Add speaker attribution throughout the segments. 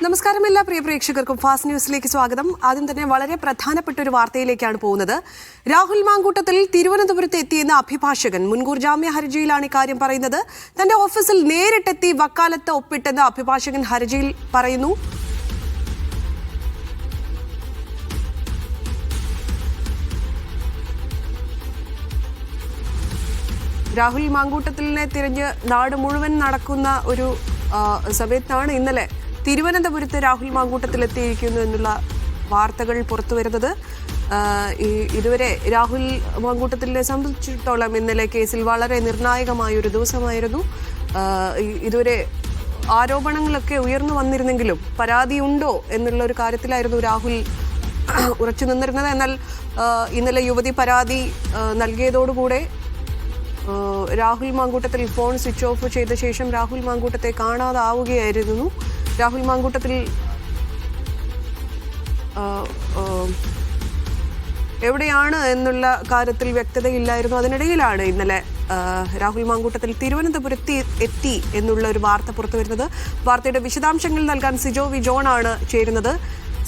Speaker 1: നമസ്കാരം എല്ലാ പ്രിയ പ്രേക്ഷകർക്കും ഫാസ്റ്റ് ന്യൂസിലേക്ക് സ്വാഗതം. ആദ്യം തന്നെ വളരെ പ്രധാനപ്പെട്ട ഒരു വാർത്തയിലേക്കാണ് പോകുന്നത്. രാഹുൽ മാങ്കൂട്ടത്തിൽ തിരുവനന്തപുരത്ത് എത്തിയെന്ന അഭിഭാഷകൻ മുൻകൂർ ജാമ്യ ഹർജിയിലാണ് ഇക്കാര്യം പറയുന്നത്. തന്റെ ഓഫീസിൽ നേരിട്ടെത്തി വക്കാലത്ത് ഒപ്പിട്ടെന്ന് അഭിഭാഷകൻ ഹർജിയിൽ പറയുന്നു. രാഹുൽ മാങ്കൂട്ടത്തിലിനെ തിരഞ്ഞ് നാട് മുഴുവൻ നടക്കുന്ന ഒരു സമയത്താണ് ഇന്നലെ തിരുവനന്തപുരത്ത് രാഹുൽ മാങ്കൂട്ടത്തിലെത്തിയിരിക്കുന്നു എന്നുള്ള വാർത്തകൾ പുറത്തു വരുന്നത്. ഇതുവരെ രാഹുൽ മാങ്കൂട്ടത്തിലിനെ സംബന്ധിച്ചിടത്തോളം ഇന്നലെ കേസിൽ വളരെ നിർണായകമായൊരു ദിവസമായിരുന്നു. ഇതുവരെ ആരോപണങ്ങളൊക്കെ ഉയർന്നു വന്നിരുന്നെങ്കിലും പരാതിയുണ്ടോ എന്നുള്ള ഒരു കാര്യത്തിലായിരുന്നു രാഹുൽ ഉറച്ചു നിന്നിരുന്നത്. എന്നാൽ ഇന്നലെ യുവതി പരാതി നൽകിയതോടുകൂടെ Rahul Mankoottathil phone switch off ചെയ്ത ശേഷം രാഹുൽ മാങ്കൂട്ടത്തെ കാണാതാവുകയായിരുന്നു. രാഹുൽ മാങ്കൂട്ടത്തിൽ എവിടെയാണ് എന്നുള്ള കാര്യത്തിൽ വ്യക്തതയില്ലായിരുന്നു. അതിനിടയിലാണ് ഇന്നലെ രാഹുൽ മാങ്കൂട്ടത്തിൽ തിരുവനന്തപുരത്ത് എത്തി എന്നുള്ള ഒരു വാർത്ത പുറത്തു വരുന്നത്. വാർത്തയുടെ വിശദാംശങ്ങൾ നൽകാൻ സിജോ വി ജോൺ ആണ് ചേരുന്നത്.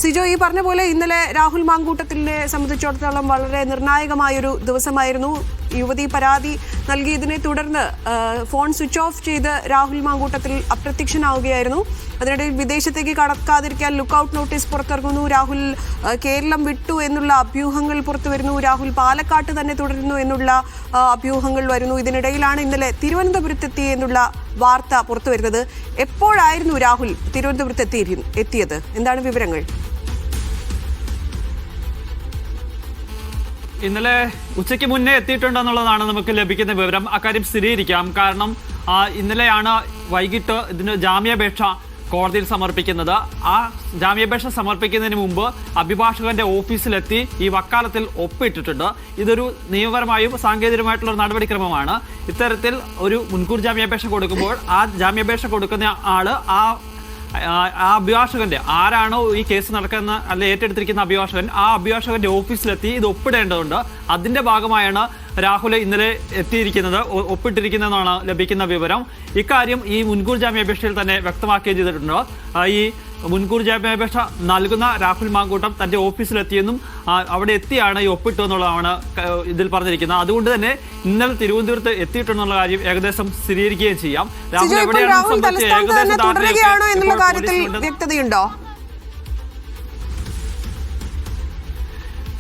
Speaker 1: സിജോ, ഈ പറഞ്ഞ പോലെ ഇന്നലെ രാഹുൽ മാങ്കൂട്ടത്തിനെ സംബന്ധിച്ചിടത്തോളം വളരെ നിർണായകമായൊരു ദിവസമായിരുന്നു. യുവതി പരാതി നൽകിയതിനെ തുടർന്ന് ഫോൺ സ്വിച്ച് ഓഫ് ചെയ്ത് രാഹുൽ മാങ്കൂട്ടത്തിൽ അപ്രത്യക്ഷനാവുകയായിരുന്നു. അതിനിടയിൽ വിദേശത്തേക്ക് കടക്കാതിരിക്കാൻ ലുക്കൌട്ട് നോട്ടീസ് പുറത്തിറങ്ങുന്നു. രാഹുൽ കേരളം വിട്ടു എന്നുള്ള അഭ്യൂഹങ്ങൾ പുറത്തു വരുന്നു. രാഹുൽ പാലക്കാട്ട് തന്നെ തുടരുന്നു എന്നുള്ള അഭ്യൂഹങ്ങൾ വരുന്നു. ഇതിനിടയിലാണ് ഇന്നലെ തിരുവനന്തപുരത്തെത്തി എന്നുള്ള വാർത്ത പുറത്തു വരുന്നത്. എപ്പോഴായിരുന്നു രാഹുൽ തിരുവനന്തപുരത്ത് എത്തിയത്? എന്താണ് വിവരങ്ങൾ?
Speaker 2: ഇന്നലെ ഉച്ചയ്ക്ക് മുന്നേ എത്തിയിട്ടുണ്ടെന്നുള്ളതാണ് നമുക്ക് ലഭിക്കുന്ന വിവരം. അക്കാര്യം സ്ഥിരീകരിക്കാം. കാരണം ഇന്നലെയാണ് വൈകിട്ട് ഇതിന് ജാമ്യാപേക്ഷ കോടതിയിൽ സമർപ്പിക്കുന്നത്. ആ ജാമ്യാപേക്ഷ സമർപ്പിക്കുന്നതിന് മുമ്പ് അഭിഭാഷകന്റെ ഓഫീസിലെത്തി ഈ വക്കാലത്തിൽ ഒപ്പിട്ടിട്ടുണ്ട്. ഇതൊരു നിയമപരമായും സാങ്കേതികമായിട്ടുള്ള ഒരു നടപടിക്രമമാണ്. ഇത്തരത്തിൽ ഒരു മുൻകൂർ ജാമ്യാപേക്ഷ കൊടുക്കുമ്പോൾ ആ ജാമ്യാപേക്ഷ കൊടുക്കുന്ന ആള് ആ അഭിഭാഷകന്റെ ആരാണോ ഈ കേസ് നടക്കുന്ന അല്ലെ ഏറ്റെടുത്തിരിക്കുന്ന അഭിഭാഷകൻ, ആ അഭിഭാഷകന്റെ ഓഫീസിലെത്തി ഇത് ഒപ്പിടേണ്ടതുണ്ട്. അതിന്റെ ഭാഗമായാണ് രാഹുൽ ഇന്നലെ എത്തിയിരിക്കുന്നത്, ഒപ്പിട്ടിരിക്കുന്നതെന്നാണ് ലഭിക്കുന്ന വിവരം. ഇക്കാര്യം ഈ മുൻകൂർ ജാമ്യാപേക്ഷയിൽ തന്നെ വ്യക്തമാക്കുകയും ചെയ്തിട്ടുണ്ട്. ഈ മുൻകൂർ ജാമ്യാപേക്ഷ നൽകുന്ന രാഹുൽ മാങ്കൂട്ടം തന്റെ ഓഫീസിലെത്തിയെന്നും അവിടെ എത്തിയാണ് ഈ ഒപ്പിട്ടു എന്നുള്ളതാണ് ഇതിൽ പറഞ്ഞിരിക്കുന്നത്. അതുകൊണ്ട് തന്നെ ഇന്നലെ തിരുവനന്തപുരത്ത് എത്തിയിട്ടുള്ള കാര്യം ഏകദേശം സ്ഥിരീകരിക്കുകയും ചെയ്യാം. രാഹുൽ
Speaker 1: വ്യക്തതയുണ്ടോ?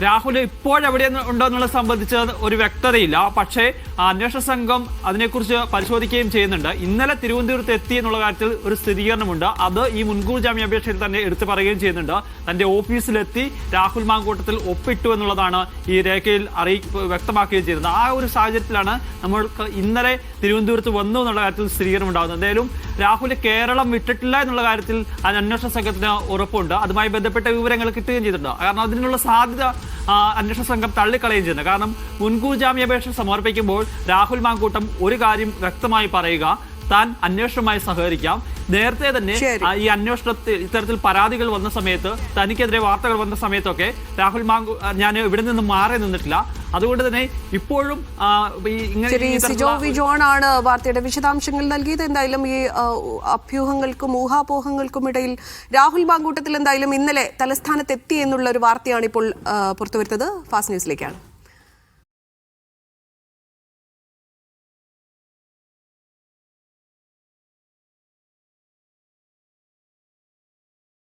Speaker 2: രാഹുൽ ഇപ്പോഴെവിടെ ഉണ്ടോ എന്നുള്ളത് സംബന്ധിച്ച് ഒരു വ്യക്തതയില്ല. പക്ഷേ അന്വേഷണ സംഘം അതിനെക്കുറിച്ച് പരിശോധിക്കുകയും ചെയ്യുന്നുണ്ട്. ഇന്നലെ തിരുവനന്തപുരത്ത് എത്തി എന്നുള്ള കാര്യത്തിൽ ഒരു സ്ഥിരീകരണമുണ്ട്. അത് ഈ മുൻകൂർ ജാമ്യാപേക്ഷയിൽ തന്നെ എടുത്തു പറയുകയും ചെയ്യുന്നുണ്ട്. തന്റെ ഓഫീസിലെത്തി രാഹുൽ മാങ്കൂട്ടത്തിൽ ഒപ്പിട്ടു എന്നുള്ളതാണ് ഈ രേഖയിൽ വ്യക്തമാക്കുകയും ചെയ്യുന്നത്. ആ ഒരു സാഹചര്യത്തിലാണ് നമ്മൾക്ക് ഇന്നലെ തിരുവനന്തപുരത്ത് വന്നു എന്നുള്ള കാര്യത്തിൽ സ്ഥിരീകരണം ഉണ്ടാകുന്നത്. എന്തായാലും രാഹുൽ കേരളം വിട്ടിട്ടില്ല എന്നുള്ള കാര്യത്തിൽ അന്വേഷണ സംഘത്തിന് ഉറപ്പുണ്ട്. അതുമായി ബന്ധപ്പെട്ട വിവരങ്ങൾ കിട്ടുകയും ചെയ്തിട്ടുണ്ട്. കാരണം അതിനുള്ള സാധ്യത അന്വേഷണ സംഘം തള്ളിക്കളയുകയും ചെയ്യുന്നത്. കാരണം മുൻകൂർ ജാമ്യാപേക്ഷ സമർപ്പിക്കുമ്പോൾ രാഹുൽ മാങ്കൂട്ടം ഒരു കാര്യം വ്യക്തമായി പറയുക, താൻ അന്വേഷണവുമായി സഹകരിക്കാം. നേരത്തെ തന്നെ ഈ അന്വേഷണത്തിൽ ഇത്തരത്തിൽ പരാതികൾ വന്ന സമയത്ത്, തനിക്കെതിരെ വാർത്തകൾ വന്ന സമയത്തൊക്കെ രാഹുൽ ഞാൻ ഇവിടെ നിന്ന് മാറി നിന്നിട്ടില്ല. അതുകൊണ്ട് തന്നെ ഇപ്പോഴും
Speaker 1: സിജോ വി ജോൺ ആണ് വാർത്തയുടെ വിശദാംശങ്ങൾ നൽകിയത്. എന്തായാലും ഈ അഭ്യൂഹങ്ങൾക്കും ഊഹാപോഹങ്ങൾക്കും ഇടയിൽ രാഹുൽ മാങ്കൂട്ടത്തിൽ എന്തായാലും ഇന്നലെ തലസ്ഥാനത്ത് എത്തി എന്നുള്ള ഒരു വാർത്തയാണ് ഇപ്പോൾ പുറത്തുവരുന്നത്. ഫാസ്റ്റ് ന്യൂസിലേക്കാണ്.